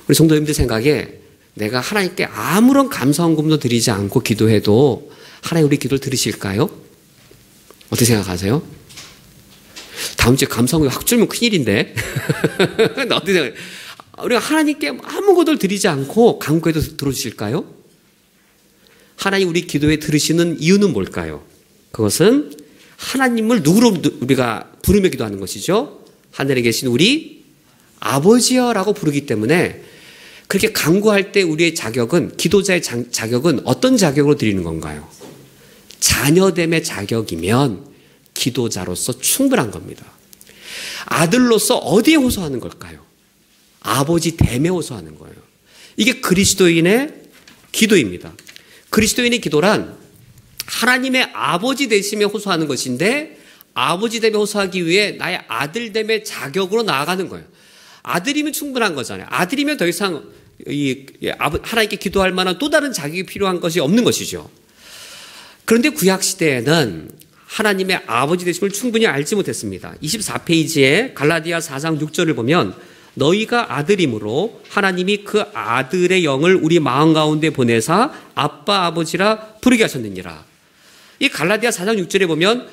우리 성도님들 생각에 내가 하나님께 아무런 감사 헌금도 드리지 않고 기도해도 하나님 우리 기도를 들으실까요? 어떻게 생각하세요? 다음 주에 감사 헌금 확 줄면 큰일인데. 어떻게 생각해요? 우리가 하나님께 아무것도 드리지 않고 간구해도 들어주실까요? 하나님 우리 기도에 들으시는 이유는 뭘까요? 그것은 하나님을 누구로 우리가 부르며 기도하는 것이죠. 하늘에 계신 우리 아버지여라고 부르기 때문에 그렇게 간구할 때 우리의 자격은, 기도자의 자격은 어떤 자격으로 드리는 건가요? 자녀됨의 자격이면 기도자로서 충분한 겁니다. 아들로서 어디에 호소하는 걸까요? 아버지 됨에 호소하는 거예요. 이게 그리스도인의 기도입니다. 그리스도인의 기도란 하나님의 아버지 되심에 호소하는 것인데, 아버지 됨에 호소하기 위해 나의 아들 됨의 자격으로 나아가는 거예요. 아들이면 충분한 거잖아요. 아들이면 더 이상 하나님께 기도할 만한 또 다른 자격이 필요한 것이 없는 것이죠. 그런데 구약시대에는 하나님의 아버지 되심을 충분히 알지 못했습니다. 24페이지에 갈라디아 4장 6절을 보면 너희가 아들이므로 하나님이 그 아들의 영을 우리 마음 가운데 보내사 아빠 아버지라 부르게 하셨느니라. 이 갈라디아 4장 6절에 보면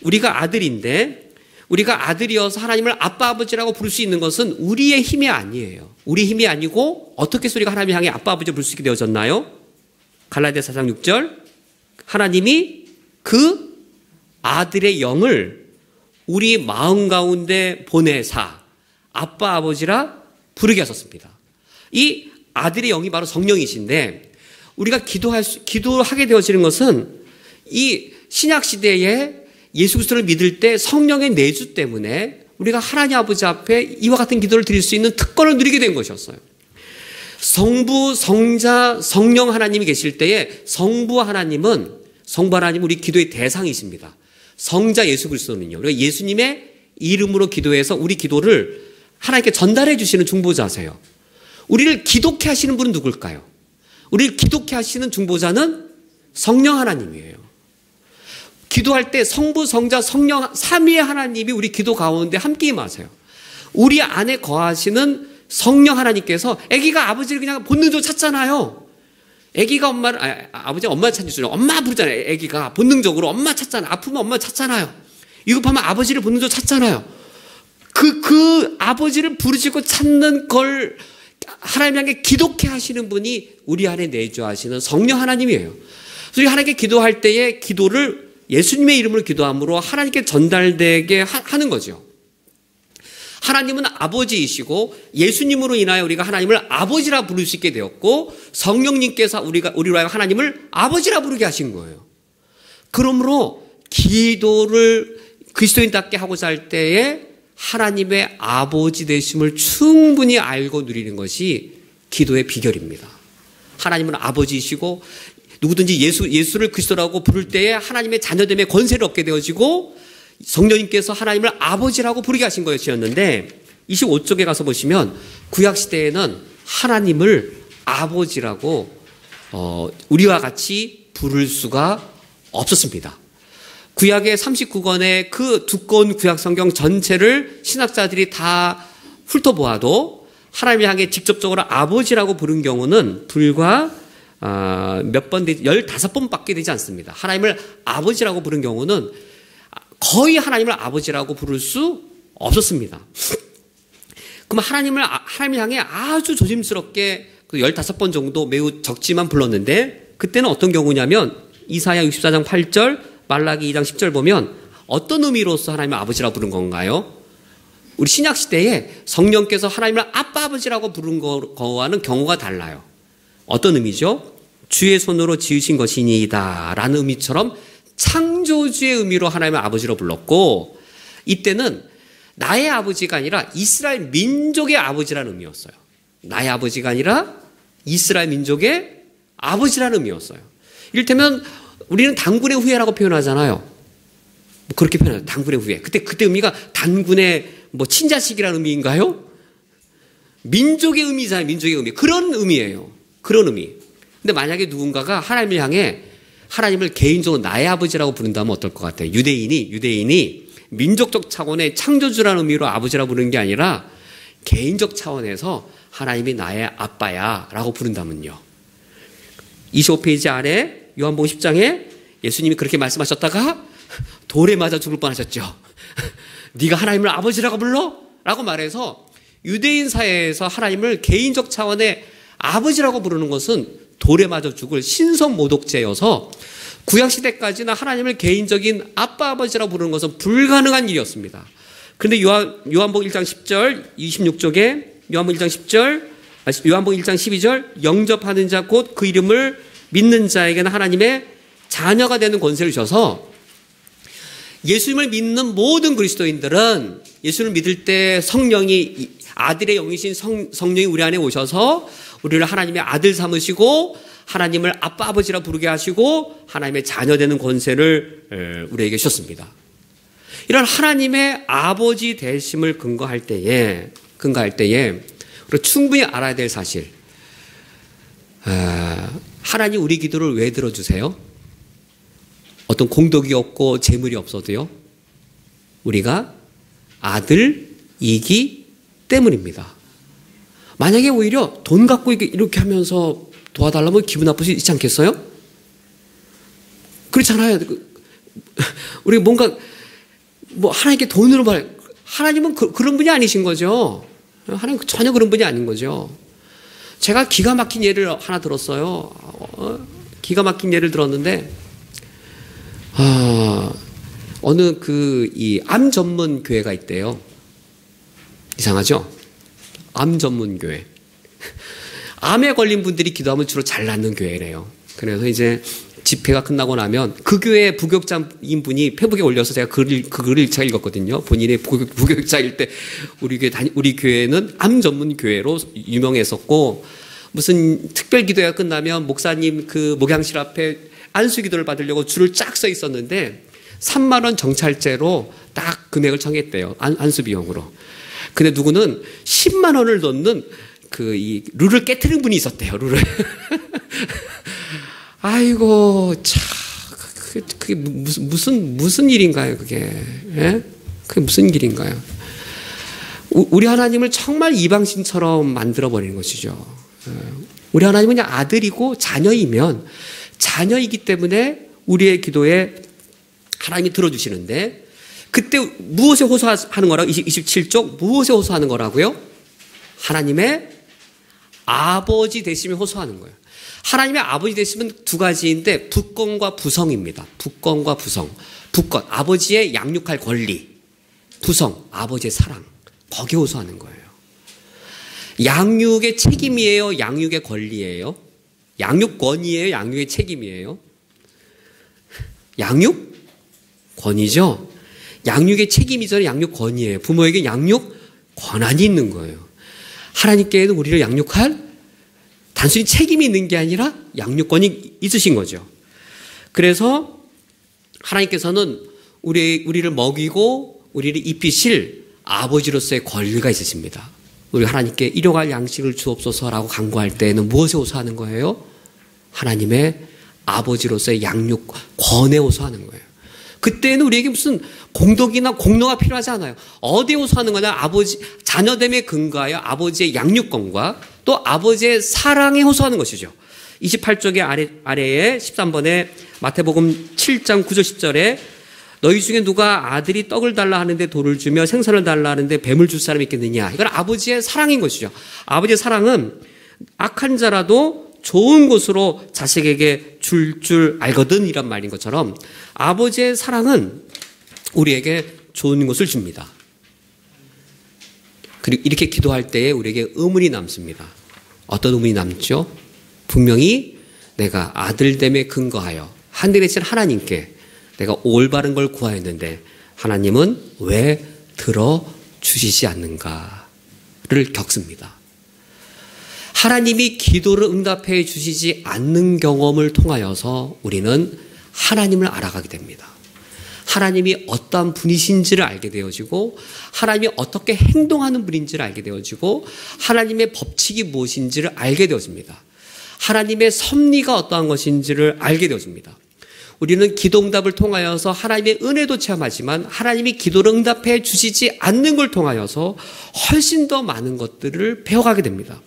우리가 아들인데, 우리가 아들이어서 하나님을 아빠 아버지라고 부를 수 있는 것은 우리의 힘이 아니에요. 우리 힘이 아니고 어떻게 해서 우리가 하나님을 향해 아빠 아버지를 부를 수 있게 되어졌나요? 갈라디아 4장 6절, 하나님이 그 아들의 영을 우리 마음 가운데 보내사 아빠 아버지라 부르게 하셨습니다. 이 아들의 영이 바로 성령이신데, 우리가 기도하게 되어지는 것은 이 신약시대에 예수 그리스도를 믿을 때 성령의 내주 때문에 우리가 하나님 아버지 앞에 이와 같은 기도를 드릴 수 있는 특권을 누리게 된 것이었어요. 성부, 성자, 성령 하나님이 계실 때에 성부 하나님은 우리 기도의 대상이십니다. 성자 예수 그리스도는요, 우리가 예수님의 이름으로 기도해서 우리 기도를 하나님께 전달해 주시는 중보자세요. 우리를 기독케 하시는 분은 누굴까요? 우리를 기독케 하시는 중보자는 성령 하나님이에요. 기도할 때 성부, 성자, 성령 삼위의 하나님이 우리 기도 가운데 함께 임하세요. 우리 안에 거하시는 성령 하나님께서, 아기가 아버지를 그냥 본능적으로 찾잖아요. 아기가 아버지가 엄마 찾는 줄 엄마 부르잖아요. 아기가 본능적으로 엄마 찾잖아요. 아프면 엄마 찾잖아요. 위급하면 아버지를 본능적으로 찾잖아요. 그 아버지를 부르시고 찾는 걸 하나님 향해 기독케 하시는 분이 우리 안에 내주하시는 성령 하나님이에요. 그래서 우리 하나님께 기도할 때에 기도를 예수님의 이름으로 기도함으로 하나님께 전달되게 하는 거죠. 하나님은 아버지이시고 예수님으로 인하여 우리가 하나님을 아버지라 부를 수 있게 되었고, 성령님께서 우리로 하여 하나님을 아버지라 부르게 하신 거예요. 그러므로 기도를 그리스도인답게 하고자 할 때에 하나님의 아버지 되심을 충분히 알고 누리는 것이 기도의 비결입니다. 하나님은 아버지이시고 누구든지 예수를 그리스도라고 부를 때에 하나님의 자녀됨의 권세를 얻게 되어지고, 성령님께서 하나님을 아버지라고 부르게 하신 것이었는데, 25쪽에 가서 보시면 구약시대에는 하나님을 아버지라고 우리와 같이 부를 수가 없었습니다. 구약의 39권의 그 두꺼운 구약 성경 전체를 신학자들이 다 훑어보아도 하나님을 향해 직접적으로 아버지라고 부른 경우는 불과 몇 번, 15번밖에 되지 않습니다. 하나님을 아버지라고 부른 경우는 거의 하나님을 아버지라고 부를 수 없었습니다. 그럼 하나님을 향해 아주 조심스럽게 15번 정도 매우 적지만 불렀는데, 그때는 어떤 경우냐면 이사야 64장 8절, 말라기 2장 10절 보면 어떤 의미로서 하나님을 아버지라고 부른 건가요? 우리 신약시대에 성령께서 하나님을 아빠 아버지라고 부른 거와는 경우가 달라요. 어떤 의미죠? 주의 손으로 지으신 것이니이다 라는 의미처럼 창조주의 의미로 하나님을 아버지로 불렀고, 이때는 나의 아버지가 아니라 이스라엘 민족의 아버지라는 의미였어요. 나의 아버지가 아니라 이스라엘 민족의 아버지라는 의미였어요. 이를테면 우리는 단군의 후예라고 표현하잖아요. 그렇게 표현해요. 단군의 후예. 그때 의미가 단군의 친자식이라는 의미인가요? 민족의 의미잖아요. 민족의 의미. 그런 의미예요. 그런 의미. 근데 만약에 누군가가 하나님을 향해 하나님을 개인적으로 나의 아버지라고 부른다면 어떨 것 같아요? 유대인이 민족적 차원의 창조주라는 의미로 아버지라고 부르는 게 아니라 개인적 차원에서 하나님이 나의 아빠야 라고 부른다면요. 25페이지 아래 요한복음 10장에 예수님이 그렇게 말씀하셨다가 돌에 맞아 죽을 뻔하셨죠. 네가 하나님을 아버지라고 불러? 라고 말해서 유대인 사회에서 하나님을 개인적 차원의 아버지라고 부르는 것은 돌에 맞아 죽을 신성모독죄여서 구약시대까지는 하나님을 개인적인 아빠 아버지라고 부르는 것은 불가능한 일이었습니다. 그런데 요한복음 1장 10절 26쪽에 요한복음 1장 12절 영접하는 자 곧 그 이름을 믿는 자에게는 하나님의 자녀가 되는 권세를 주셔서 예수님을 믿는 모든 그리스도인들은 예수를 믿을 때 성령이 아들의 영이신 성령이 우리 안에 오셔서 우리를 하나님의 아들 삼으시고 하나님을 아빠 아버지라 부르게 하시고 하나님의 자녀 되는 권세를 우리에게 주셨습니다. 이런 하나님의 아버지 되심을 근거할 때에 우리가 충분히 알아야 될 사실, 하나님 우리 기도를 왜 들어주세요? 어떤 공덕이 없고 재물이 없어도요, 우리가 아들이기 때문입니다. 만약에 오히려 돈 갖고 이렇게 하면서 도와달라면 기분 나쁘지 않겠어요? 그렇잖아요. 우리 뭔가 하나님께 돈으로 하나님은 그런 분이 아니신 거죠. 하나님 전혀 그런 분이 아닌 거죠. 제가 기가 막힌 예를 하나 들었어요. 기가 막힌 예를 들었는데, 어느 이 암 전문 교회가 있대요. 이상하죠? 암 전문 교회. 암에 걸린 분들이 기도하면 주로 잘 낫는 교회래요. 그래서 이제 집회가 끝나고 나면 그 교회 부교육자인 분이 페북에 올려서 제가 그 글을 제가 읽었거든요. 본인의 부교육자일 때 우리 교회는 암 전문 교회로 유명했었고, 무슨 특별 기도회가 끝나면 목사님 그 목양실 앞에 안수 기도를 받으려고 줄을 쫙 서 있었는데 3만 원 정찰제로 딱 금액을 정했대요. 안수 비용으로. 근데 누구는 10만 원을 넣는 이 룰을 깨트린 분이 있었대요. 룰을. 아이고, 참, 그게 무슨 일인가요, 그게? 예? 그게 무슨 일인가요? 우리 하나님을 정말 이방신처럼 만들어버리는 것이죠. 우리 하나님은 그냥 아들이고 자녀이면, 자녀이기 때문에 우리의 기도에 하나님이 들어주시는데, 그때 무엇에 호소하는 거라고? 27쪽, 무엇에 호소하는 거라고요? 하나님의 아버지 되심에 호소하는 거예요. 하나님의 아버지 되심은 두 가지인데 부권과 부성입니다. 부권과 부성. 부권, 아버지의 양육할 권리. 부성, 아버지의 사랑. 거기에 호소하는 거예요. 양육의 책임이에요? 양육의 권리예요? 양육권이에요? 양육의 책임이에요? 양육권이죠? 양육의 책임이죠? 양육권이에요. 부모에게 양육 권한이 있는 거예요. 하나님께는 우리를 양육할 단순히 책임이 있는 게 아니라 양육권이 있으신 거죠. 그래서 하나님께서는 우리를 먹이고 우리를 입히실 아버지로서의 권리가 있으십니다. 우리 하나님께 일용할 양식을 주옵소서라고 간구할 때에는 무엇에 호소하는 거예요? 하나님의 아버지로서의 양육권에 호소하는 거예요. 그때는 우리에게 무슨 공덕이나 공로가 필요하지 않아요. 어디에 호소하는 거냐? 아버지, 자녀됨에 근거하여 아버지의 양육권과 또 아버지의 사랑에 호소하는 것이죠. 28쪽의 아래에 13번에 마태복음 7장 9절 10절에 너희 중에 누가 아들이 떡을 달라 하는데 돌을 주며 생선을 달라 하는데 뱀을 줄 사람이 있겠느냐. 이건 아버지의 사랑인 것이죠. 아버지의 사랑은 악한 자라도 좋은 곳으로 자식에게 줄 알거든 이란 말인 것처럼 아버지의 사랑은 우리에게 좋은 것을 줍니다. 그리고 이렇게 기도할 때에 우리에게 의문이 남습니다. 어떤 의문이 남죠? 분명히 내가 아들됨에 근거하여 하늘에 계신 하나님께 내가 올바른 걸 구하였는데 하나님은 왜 들어주시지 않는가를 겪습니다. 하나님이 기도를 응답해 주시지 않는 경험을 통하여서 우리는 하나님을 알아가게 됩니다. 하나님이 어떠한 분이신지를 알게 되어지고 하나님이 어떻게 행동하는 분인지를 알게 되어지고 하나님의 법칙이 무엇인지를 알게 되어집니다. 하나님의 섭리가 어떠한 것인지를 알게 되어집니다. 우리는 기도 응답을 통하여서 하나님의 은혜도 체험하지만 하나님이 기도를 응답해 주시지 않는 걸 통하여서 훨씬 더 많은 것들을 배워가게 됩니다.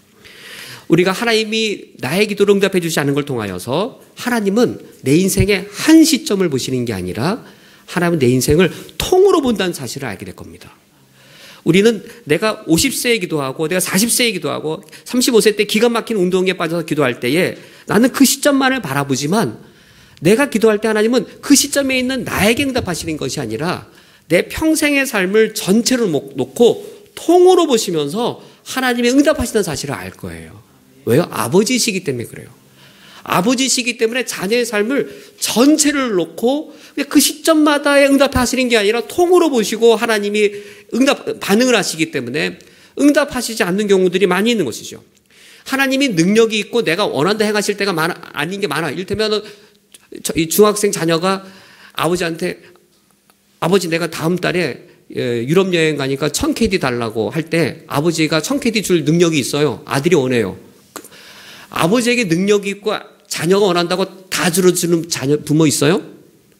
우리가 하나님이 나의 기도를 응답해 주시지 않는 걸 통하여서 하나님은 내 인생의 한 시점을 보시는 게 아니라 하나님은 내 인생을 통으로 본다는 사실을 알게 될 겁니다. 우리는 내가 50세에 기도하고 내가 40세에 기도하고 35세 때 기가 막힌 운동에 빠져서 기도할 때에 나는 그 시점만을 바라보지만 내가 기도할 때 하나님은 그 시점에 있는 나에게 응답하시는 것이 아니라 내 평생의 삶을 전체로 놓고 통으로 보시면서 하나님의 응답하시는 사실을 알 거예요. 왜요? 아버지시기 때문에 그래요. 아버지시기 때문에 자녀의 삶을 전체를 놓고 그 시점마다의 응답하시는 게 아니라 통으로 보시고 하나님이 반응을 하시기 때문에 응답하시지 않는 경우들이 많이 있는 것이죠. 하나님이 능력이 있고 내가 원한다 행하실 때가 아닌 게 많아요. 이를테면 이 중학생 자녀가 아버지한테 아버지 내가 다음 달에 유럽 여행 가니까 1000KD 달라고 할 때 아버지가 1000KD 줄 능력이 있어요. 아들이 원해요. 아버지에게 능력이 있고 자녀가 원한다고 다 들어주는 부모 있어요?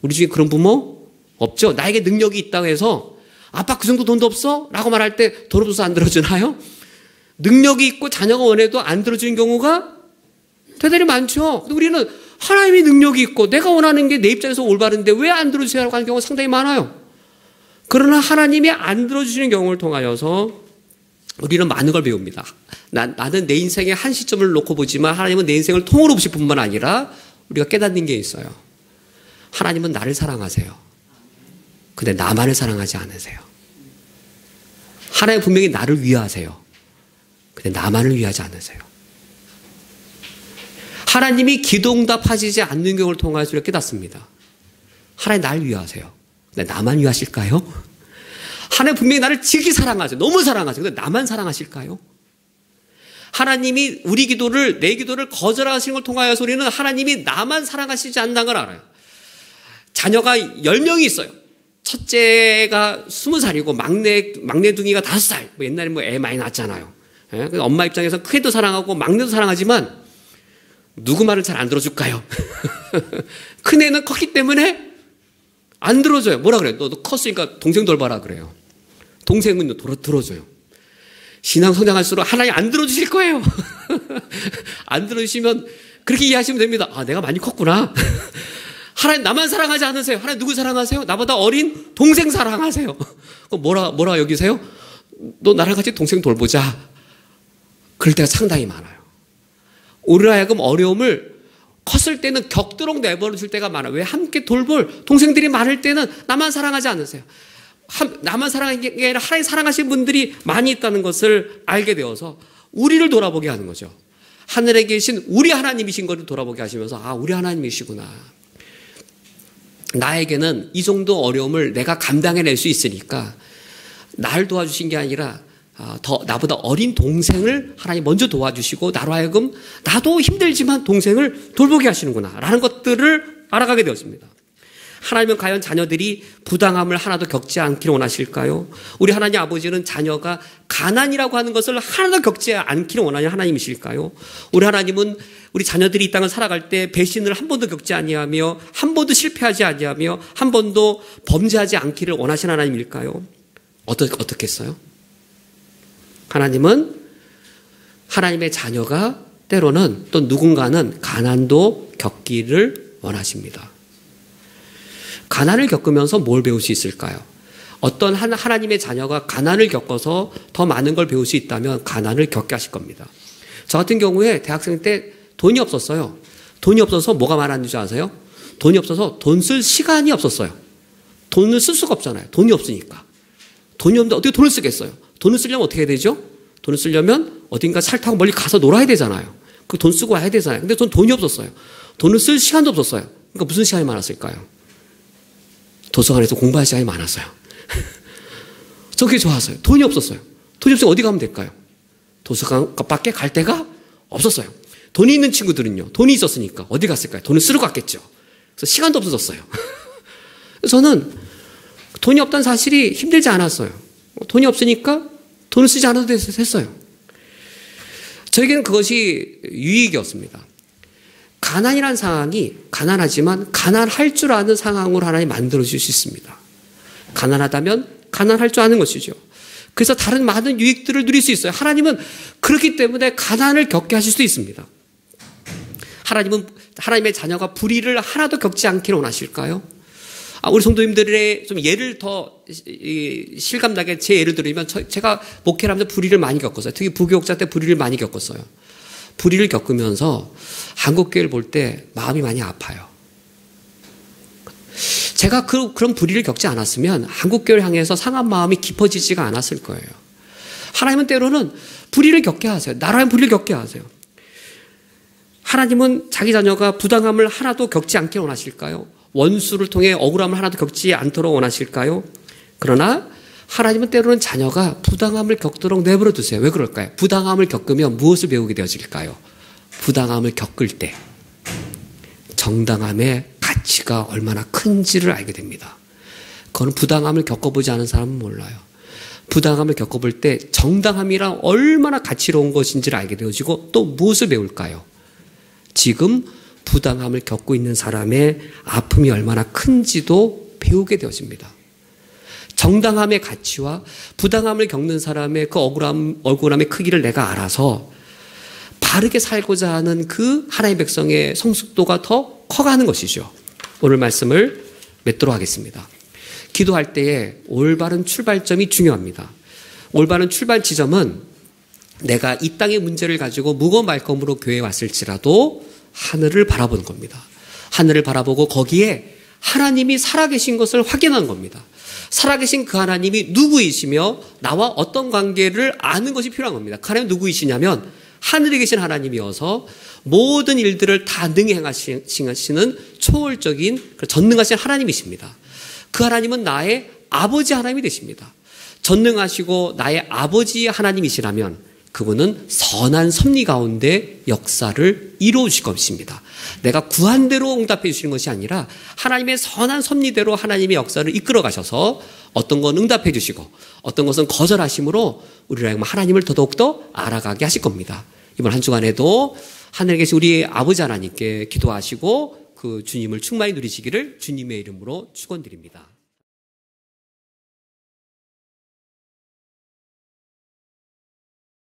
우리 중에 그런 부모? 없죠. 나에게 능력이 있다고 해서 아빠 그 정도 돈도 없어? 라고 말할 때 돈 없어서 안 들어주나요? 능력이 있고 자녀가 원해도 안 들어주는 경우가 대단히 많죠. 근데 우리는 하나님이 능력이 있고 내가 원하는 게 내 입장에서 올바른데 왜 안 들어주세요라고 하는 경우가 상당히 많아요. 그러나 하나님이 안 들어주시는 경우를 통하여서 우리는 많은 걸 배웁니다. 나는 내 인생의 한 시점을 놓고 보지만 하나님은 내 인생을 통으로 보실 뿐만 아니라 우리가 깨닫는 게 있어요. 하나님은 나를 사랑하세요. 근데 나만을 사랑하지 않으세요. 하나님 분명히 나를 위하세요. 근데 나만을 위하지 않으세요. 하나님이 기도 응답하시지 않는 경우를 통해서 우리가 깨닫습니다. 하나님 나를 위하세요. 근데 나만 위하실까요? 하나님 분명히 나를 지극히 사랑하세요. 너무 사랑하세요. 근데 나만 사랑하실까요? 하나님이 우리 기도를, 내 기도를 거절하시는 걸 통하여서 우리는 하나님이 나만 사랑하시지 않는 걸 알아요. 자녀가 10명이 있어요. 첫째가 20살이고 막내둥이가 5살. 옛날에 애 많이 낳았잖아요. 예? 엄마 입장에서 큰애도 사랑하고 막내도 사랑하지만 누구 말을 잘 안 들어줄까요? 큰애는 컸기 때문에 안 들어줘요. 뭐라 그래요? 너 컸으니까 동생 돌봐라 그래요. 동생은 들어줘요. 신앙 성장할수록 하나님 안 들어주실 거예요. 안 들어주시면 그렇게 이해하시면 됩니다. 아, 내가 많이 컸구나. 하나님 나만 사랑하지 않으세요. 하나님 누구 사랑하세요? 나보다 어린 동생 사랑하세요. 뭐라 여기세요? 너 나랑 같이 동생 돌보자. 그럴 때가 상당히 많아요. 우리로 하여금 어려움을 컸을 때는 격도록 내버려 줄 때가 많아요. 왜? 함께 돌볼 동생들이 많을 때는 나만 사랑하지 않으세요. 나만 사랑하는 게 아니라 하나님 사랑하시는 분들이 많이 있다는 것을 알게 되어서 우리를 돌아보게 하는 거죠. 하늘에 계신 우리 하나님이신 것을 돌아보게 하시면서 아, 우리 하나님이시구나. 나에게는 이 정도 어려움을 내가 감당해낼 수 있으니까 나를 도와주신 게 아니라 나보다 어린 동생을 하나님 먼저 도와주시고 나로 하여금 나도 힘들지만 동생을 돌보게 하시는구나 라는 것들을 알아가게 되었습니다. 하나님은 과연 자녀들이 부당함을 하나도 겪지 않기를 원하실까요? 우리 하나님 아버지는 자녀가 가난이라고 하는 것을 하나도 겪지 않기를 원하는 하나님이실까요? 우리 하나님은 우리 자녀들이 이 땅을 살아갈 때 배신을 한 번도 겪지 아니하며 한 번도 실패하지 아니하며 한 번도 범죄하지 않기를 원하시는 하나님일까요? 어떻겠어요? 하나님은 하나님의 자녀가 때로는 또 누군가는 가난도 겪기를 원하십니다. 가난을 겪으면서 뭘 배울 수 있을까요? 어떤 하나님의 자녀가 가난을 겪어서 더 많은 걸 배울 수 있다면 가난을 겪게 하실 겁니다. 저 같은 경우에 대학생 때 돈이 없었어요. 돈이 없어서 뭐가 많았는지 아세요? 돈이 없어서 돈 쓸 시간이 없었어요. 돈을 쓸 수가 없잖아요. 돈이 없으니까. 돈이 없는데 어떻게 돈을 쓰겠어요? 돈을 쓰려면 어떻게 해야 되죠? 돈을 쓰려면 어딘가 차 타고 멀리 가서 놀아야 되잖아요. 그 돈 쓰고 와야 되잖아요. 근데 전 돈이 없었어요. 돈을 쓸 시간도 없었어요. 그러니까 무슨 시간이 많았을까요? 도서관에서 공부할 시간이 많았어요. 저 그게 좋았어요. 돈이 없었어요. 돈이 없으면 어디 가면 될까요? 도서관 밖에 갈 데가 없었어요. 돈이 있는 친구들은요. 돈이 있었으니까 어디 갔을까요? 돈을 쓰러 갔겠죠. 그래서 시간도 없어졌어요. 저는 돈이 없다는 사실이 힘들지 않았어요. 돈이 없으니까 돈을 쓰지 않아도 됐어요. 저에게는 그것이 유익이었습니다. 가난이라는 상황이 가난하지만 가난할 줄 아는 상황으로 하나님 만들어줄 수 있습니다. 가난하다면 가난할 줄 아는 것이죠. 그래서 다른 많은 유익들을 누릴 수 있어요. 하나님은 그렇기 때문에 가난을 겪게 하실 수도 있습니다. 하나님은 하나님의 자녀가 불의를 하나도 겪지 않기를 원하실까요? 우리 성도님들의 좀 예를 더 실감나게 제 예를 들면 제가 목회를 하면서 불의를 많이 겪었어요. 특히 부교육자 때 불의를 많이 겪었어요. 불의를 겪으면서 한국교회를 볼 때 마음이 많이 아파요. 제가 그런 불의를 겪지 않았으면 한국교회를 향해서 상한 마음이 깊어지지가 않았을 거예요. 하나님은 때로는 불의를 겪게 하세요. 나라의 불의를 겪게 하세요. 하나님은 자기 자녀가 부당함을 하나도 겪지 않게 원하실까요? 원수를 통해 억울함을 하나도 겪지 않도록 원하실까요? 그러나 하나님은 때로는 자녀가 부당함을 겪도록 내버려 두세요. 왜 그럴까요? 부당함을 겪으면 무엇을 배우게 되어질까요? 부당함을 겪을 때 정당함의 가치가 얼마나 큰지를 알게 됩니다. 그건 부당함을 겪어보지 않은 사람은 몰라요. 부당함을 겪어볼 때 정당함이란 얼마나 가치로운 것인지를 알게 되어지고 또 무엇을 배울까요? 지금 부당함을 겪고 있는 사람의 아픔이 얼마나 큰지도 배우게 되어집니다. 정당함의 가치와 부당함을 겪는 사람의 그 억울함의 크기를 내가 알아서 바르게 살고자 하는 그 하나님의 백성의 성숙도가 더 커가는 것이죠. 오늘 말씀을 맺도록 하겠습니다. 기도할 때에 올바른 출발점이 중요합니다. 올바른 출발 지점은 내가 이 땅의 문제를 가지고 무거운 말검으로 교회에 왔을지라도 하늘을 바라보는 겁니다. 하늘을 바라보고 거기에 하나님이 살아계신 것을 확인하는 겁니다. 살아계신 그 하나님이 누구이시며 나와 어떤 관계를 아는 것이 필요한 겁니다. 그 하나님은 누구이시냐면 하늘에 계신 하나님이어서 모든 일들을 다 능히 행하시는 초월적인 전능하신 하나님이십니다. 그 하나님은 나의 아버지 하나님이 되십니다. 전능하시고 나의 아버지 하나님이시라면 그분은 선한 섭리 가운데 역사를 이루어 주실 것입니다. 내가 구한 대로 응답해 주시는 것이 아니라 하나님의 선한 섭리대로 하나님의 역사를 이끌어 가셔서 어떤 건 응답해 주시고 어떤 것은 거절하심으로 우리를 하나님을 더더욱더 알아가게 하실 겁니다. 이번 한 주간에도 하늘에 계신 우리 아버지 하나님께 기도하시고 그 주님을 충만히 누리시기를 주님의 이름으로 축원드립니다.